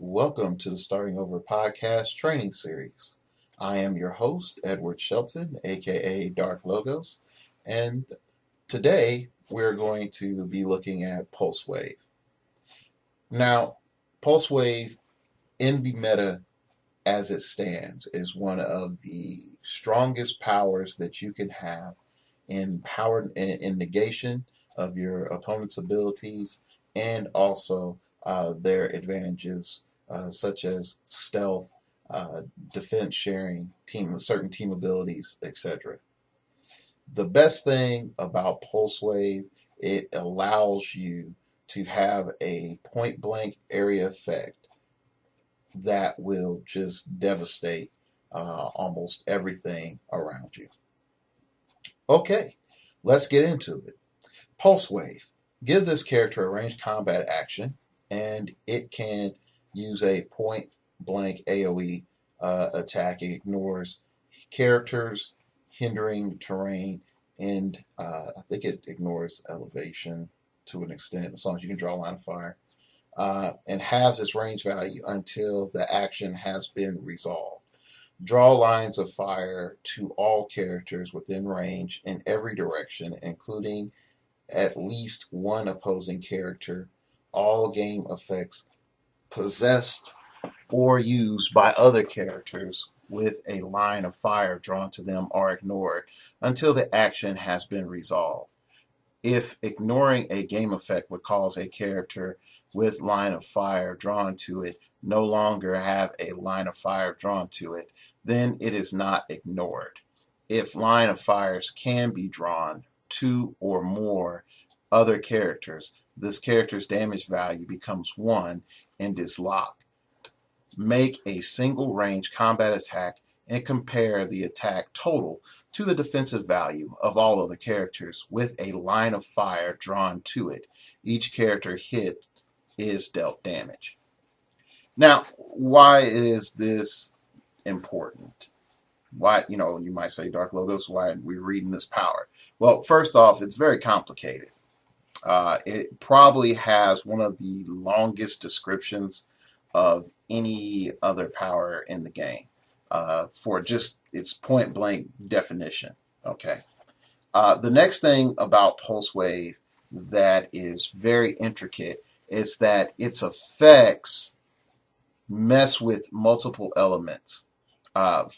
Welcome to the Starting Over podcast training series. I am your host, Edward Shelton, aka Dark Logos, and today we're going to be looking at Pulse Wave. Now, Pulse Wave in the meta as it stands is one of the strongest powers that you can have in negation of your opponent's abilities and also their advantages such as stealth, defense sharing, certain team abilities, etc. The best thing about Pulse Wave, it allows you to have a point blank area effect that will just devastate almost everything around you. Okay, let's get into it. Pulse Wave. Give this character a ranged combat action, and it can use a point blank AoE attack. It ignores characters, hindering terrain, and I think it ignores elevation to an extent, as long as you can draw a line of fire. And halves its range value until the action has been resolved. Draw lines of fire to all characters within range in every direction, including at least one opposing character. All game effects possessed or used by other characters with a line of fire drawn to them are ignored until the action has been resolved. If ignoring a game effect would cause a character with line of fire drawn to it no longer have a line of fire drawn to it, then it is not ignored. If line of fires can be drawn to or more other characters, this character's damage value becomes 1 and is locked. Make a single range combat attack and compare the attack total to the defensive value of all other characters with a line of fire drawn to it. Each character hit is dealt damage. Now, why is this important? Why, you might say, Dark Logos, why are we reading this power? Well, first off, it's very complicated. It probably has one of the longest descriptions of any other power in the game for just its point blank definition. Okay. The next thing about Pulse Wave that is very intricate is that its effects mess with multiple elements.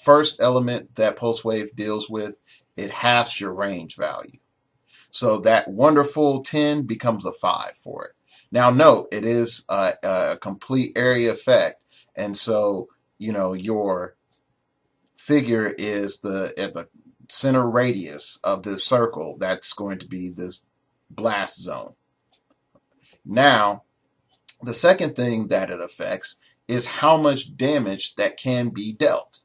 First element that Pulse Wave deals with, it halves your range value. So that wonderful 10 becomes a 5 for it. Now note, it is a complete area effect. And so, your figure is at the center radius of this circle. That's going to be this blast zone. Now, the second thing that it affects is how much damage that can be dealt.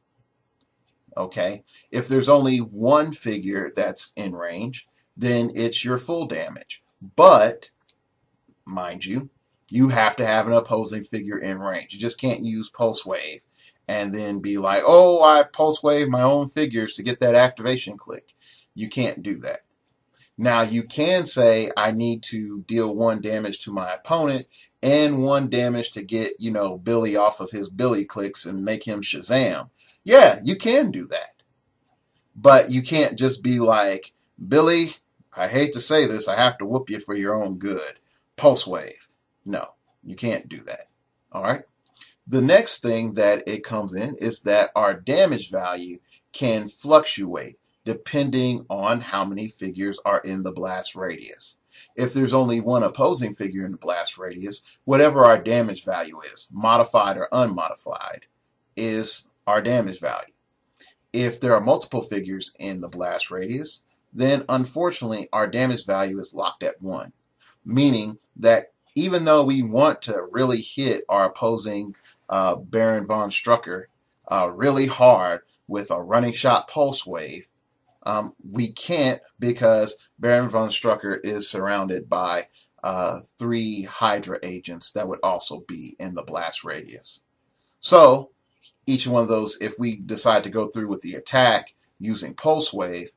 Okay, if there's only one figure that's in range, then it's your full damage. But, mind you, you have to have an opposing figure in range. You just can't use Pulse Wave and then be like, oh, I Pulse Wave my own figures to get that activation click. You can't do that. Now, you can say, I need to deal 1 damage to my opponent and 1 damage to get, Billy off of his Billy clicks and make him Shazam. Yeah, you can do that. But you can't just be like, Billy, I hate to say this, I have to whoop you for your own good. Pulse Wave. No, you can't do that. All right. The next thing that it comes in is that our damage value can fluctuate depending on how many figures are in the blast radius. If there's only one opposing figure in the blast radius, whatever our damage value is, modified or unmodified, is our damage value. If there are multiple figures in the blast radius, then unfortunately our damage value is locked at 1, meaning that even though we want to really hit our opposing Baron von Strucker really hard with a running shot Pulse Wave, we can't, because Baron von Strucker is surrounded by 3 Hydra agents that would also be in the blast radius. So each one of those, if we decide to go through with the attack using Pulse Wave,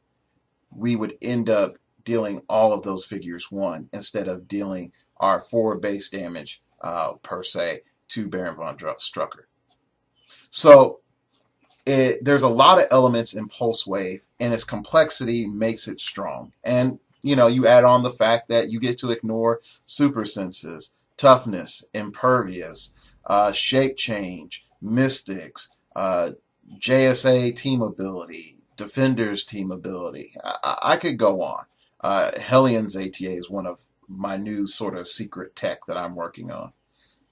we would end up dealing all of those figures 1 instead of dealing our forward base damage per se to Baron von Strucker. So there's a lot of elements in Pulse Wave, and its complexity makes it strong. And you add on the fact that you get to ignore super senses, toughness, impervious, shape change, mystics, JSA team ability, defenders team ability. I could go on. Hellions ATA is one of my new sort of secret tech that I'm working on.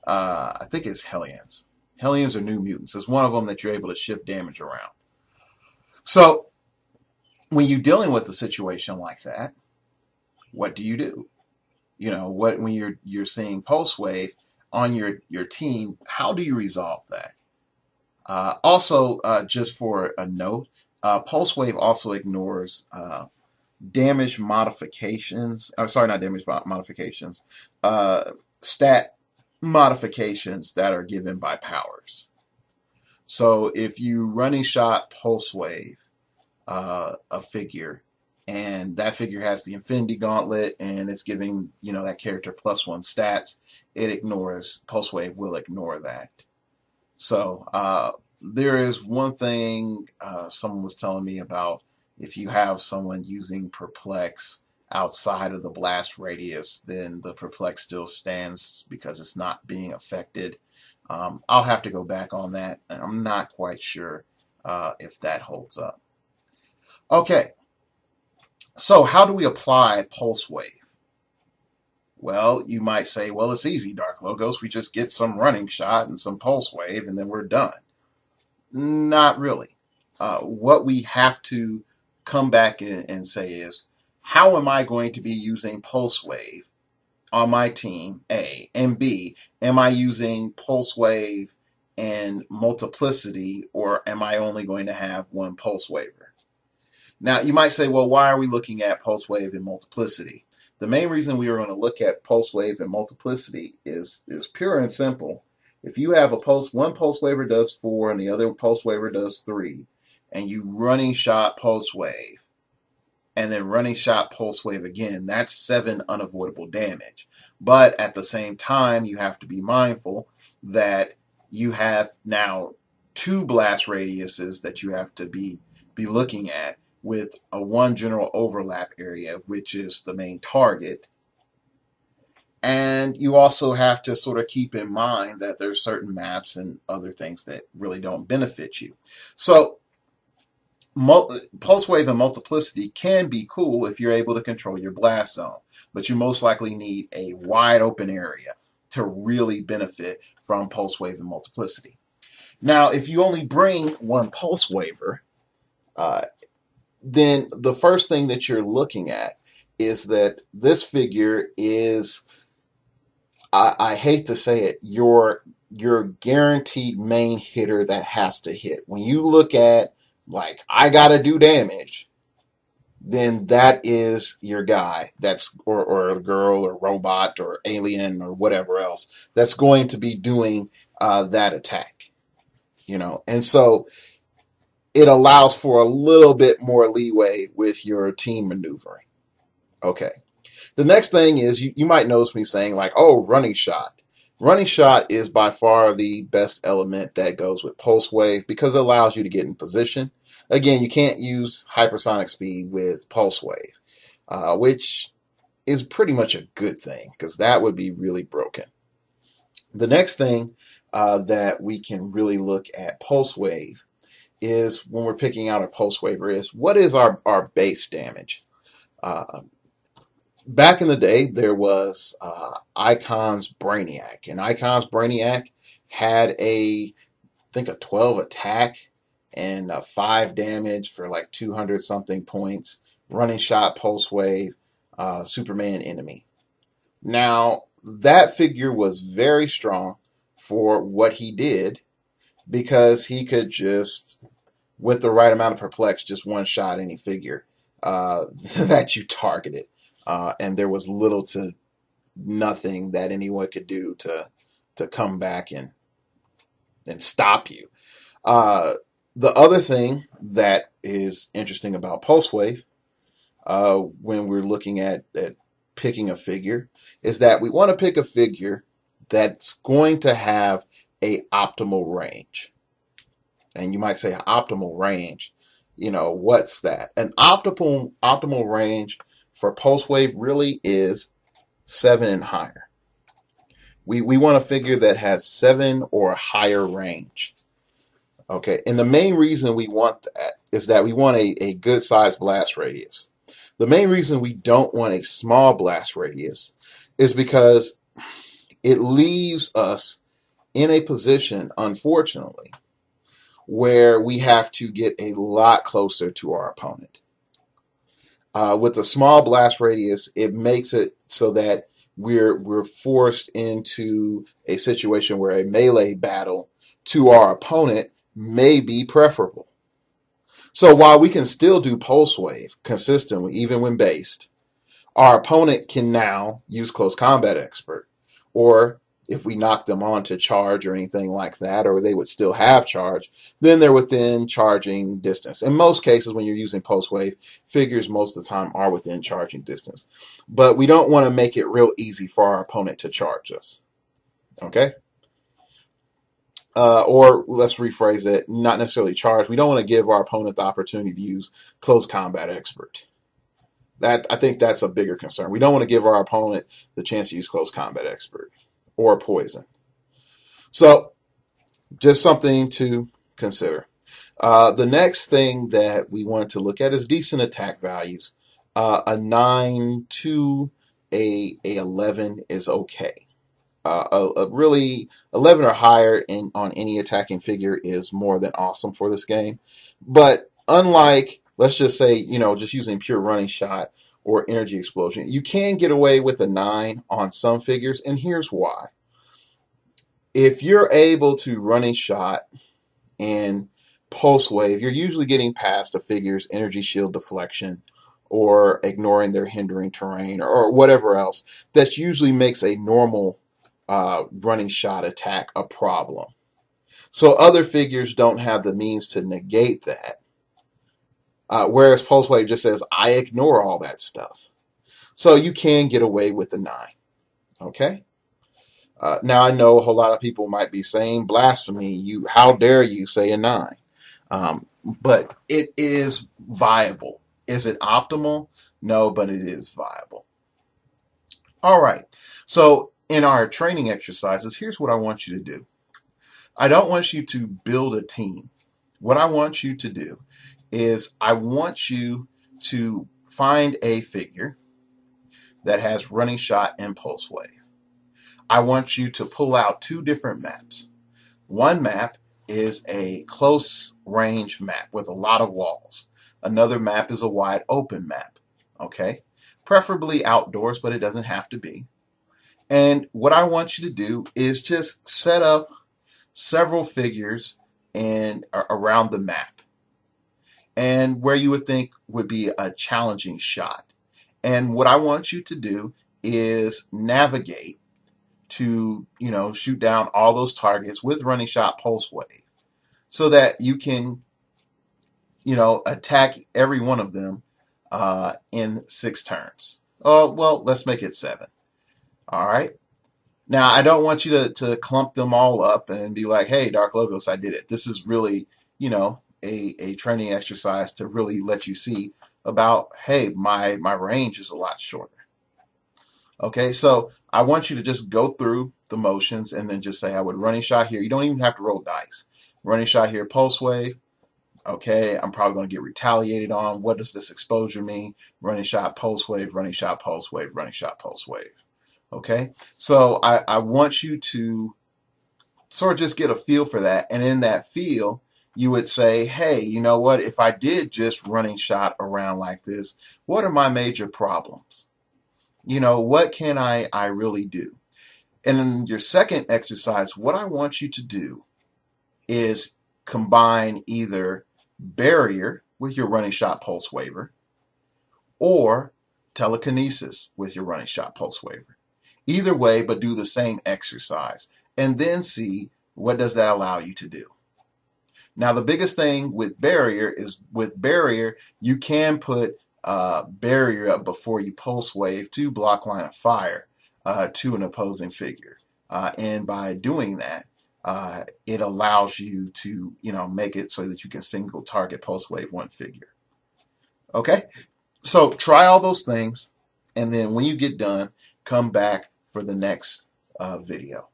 I think it's Hellions. Hellions are new mutants. It's one of them that you're able to shift damage around. So when you're dealing with a situation like that, what do you do? When you're seeing Pulse Wave on your team, how do you resolve that? Also, just for a note, Pulse Wave also ignores damage modifications. Sorry, not damage modifications. Stat modifications that are given by powers. So if you running shot Pulse Wave a figure, and that figure has the Infinity Gauntlet and it's giving that character +1 stats, Pulse Wave will ignore that. So there is one thing someone was telling me about. If you have someone using Perplex outside of the blast radius, then the Perplex still stands because it's not being affected. I'll have to go back on that, and I'm not quite sure if that holds up. Okay, so how do we apply Pulse Wave? Well, you might say, well, it's easy, Dark Logos. We just get some running shot and some Pulse Wave, and then we're done. Not really. What we have to come back and say is, how am I going to be using Pulse Wave on my team, A, and B, am I using Pulse Wave and Multiplicity, or am I only going to have one Pulse Waver? Now, you might say, well, why are we looking at Pulse Wave and Multiplicity? The main reason we are going to look at Pulse Wave and Multiplicity is pure and simple. If you have one Pulse Waver does 4 and the other Pulse Waver does 3, and you running shot Pulse Wave, and then running shot Pulse Wave again, that's 7 unavoidable damage. But at the same time, you have to be mindful that you have now 2 blast radiuses that you have to be looking at, with one general overlap area, which is the main target. And you also have to sort of keep in mind that there's certain maps and other things that really don't benefit you. So Pulse Wave and Multiplicity can be cool if you're able to control your blast zone, but you most likely need a wide open area to really benefit from Pulse Wave and Multiplicity. Now, if you only bring one Pulse Waver, then the first thing that you're looking at is that this figure is, I hate to say it, your guaranteed main hitter that has to hit. When you look at, like, I gotta do damage, then that is your guy. That's or a girl or robot or alien or whatever else that's going to be doing that attack. And so it allows for a little bit more leeway with your team maneuvering. Okay. The next thing is you might notice me saying, like, oh, running shot. Running shot is by far the best element that goes with Pulse Wave because it allows you to get in position. Again, you can't use hypersonic speed with Pulse Wave, which is pretty much a good thing because that would be really broken. The next thing that we can really look at Pulse Wave is when we're picking out a Pulse Waver is, what is our base damage? Back in the day, there was Icon's Brainiac, and Icon's Brainiac had I think a 12 attack and 5 damage for like 200 something points, running shot Pulse Wave, Superman enemy. Now, that figure was very strong for what he did because he could just, with the right amount of perplex, just one shot any figure that you targeted. And there was little to nothing that anyone could do to come back and stop you. The other thing that is interesting about Pulse Wave, when we're looking at picking a figure, is that we want to pick a figure that's going to have a optimal range. And you might say optimal range, what's that? An optimal range for pulse wave really is 7 and higher. We want a figure that has 7 or higher range. Okay, and the main reason we want that is that we want a good sized blast radius. The main reason we don't want a small blast radius is because it leaves us in a position, unfortunately, where we have to get a lot closer to our opponent. With a small blast radius, it makes it so that we're forced into a situation where a melee battle to our opponent may be preferable. So while we can still do pulse wave consistently, even when based, our opponent can now use close combat expert, or if we knock them on to charge or anything like that, or they would still have charge, then they're within charging distance. In most cases, when you're using pulse wave, figures most of the time are within charging distance. But we don't want to make it real easy for our opponent to charge us. Okay? Or let's rephrase it, not necessarily charge. We don't want to give our opponent the opportunity to use close combat expert. I think that's a bigger concern. We don't want to give our opponent the chance to use close combat expert or poison. So just something to consider. The next thing that we want to look at is decent attack values. A 9 to a 11 is okay. A really 11 or higher on any attacking figure is more than awesome for this game. But unlike, let's just say, just using pure running shot or energy explosion, you can get away with a 9 on some figures, and here's why. If you're able to running shot and pulse wave, you're usually getting past a figure's energy shield deflection or ignoring their hindering terrain or whatever else. That usually makes a normal running shot attack a problem. So other figures don't have the means to negate that. Whereas pulse wave just says, I ignore all that stuff. So you can get away with the 9. Okay? Now I know a whole lot of people might be saying, blasphemy, how dare you say a 9? But it is viable. Is it optimal? No, but it is viable. All right. So in our training exercises, here's what I want you to do. I don't want you to build a team. What I want you to do is I want you to find a figure that has running shot and pulse wave. I want you to pull out 2 different maps. One map is a close range map with a lot of walls. Another map is a wide open map. Okay? Preferably outdoors, but it doesn't have to be. And what I want you to do is just set up several figures around the map and where you would think would be a challenging shot. And what I want you to do is navigate to, shoot down all those targets with running shot pulse wave so that you can, attack every one of them in 6 turns. Oh, well, let's make it 7. All right. Now, I don't want you to clump them all up and be like, hey, Dark Logos, I did it. This is really, a training exercise to really let you see about, hey, my range is a lot shorter. Okay, so I want you to just go through the motions and then just say, I would running shot here. You don't even have to roll dice. Running shot here, pulse wave. Okay, I'm probably going to get retaliated on. What does this exposure mean? Running shot, pulse wave, running shot, pulse wave, running shot, pulse wave. Okay, so I want you to sort of just get a feel for that. And in that feel, you would say, hey, you know what? If I did just running shot around like this, what are my major problems? What can I really do? And in your second exercise, what I want you to do is combine either barrier with your running shot pulse waver or telekinesis with your running shot pulse waver. Either way, but do the same exercise and then see what does that allow you to do. Now, the biggest thing with barrier is with barrier, you can put barrier up before you pulse wave to block line of fire to an opposing figure. And by doing that, it allows you to, make it so that you can single target pulse wave one figure. Okay, so try all those things, and then when you get done, come back for the next video.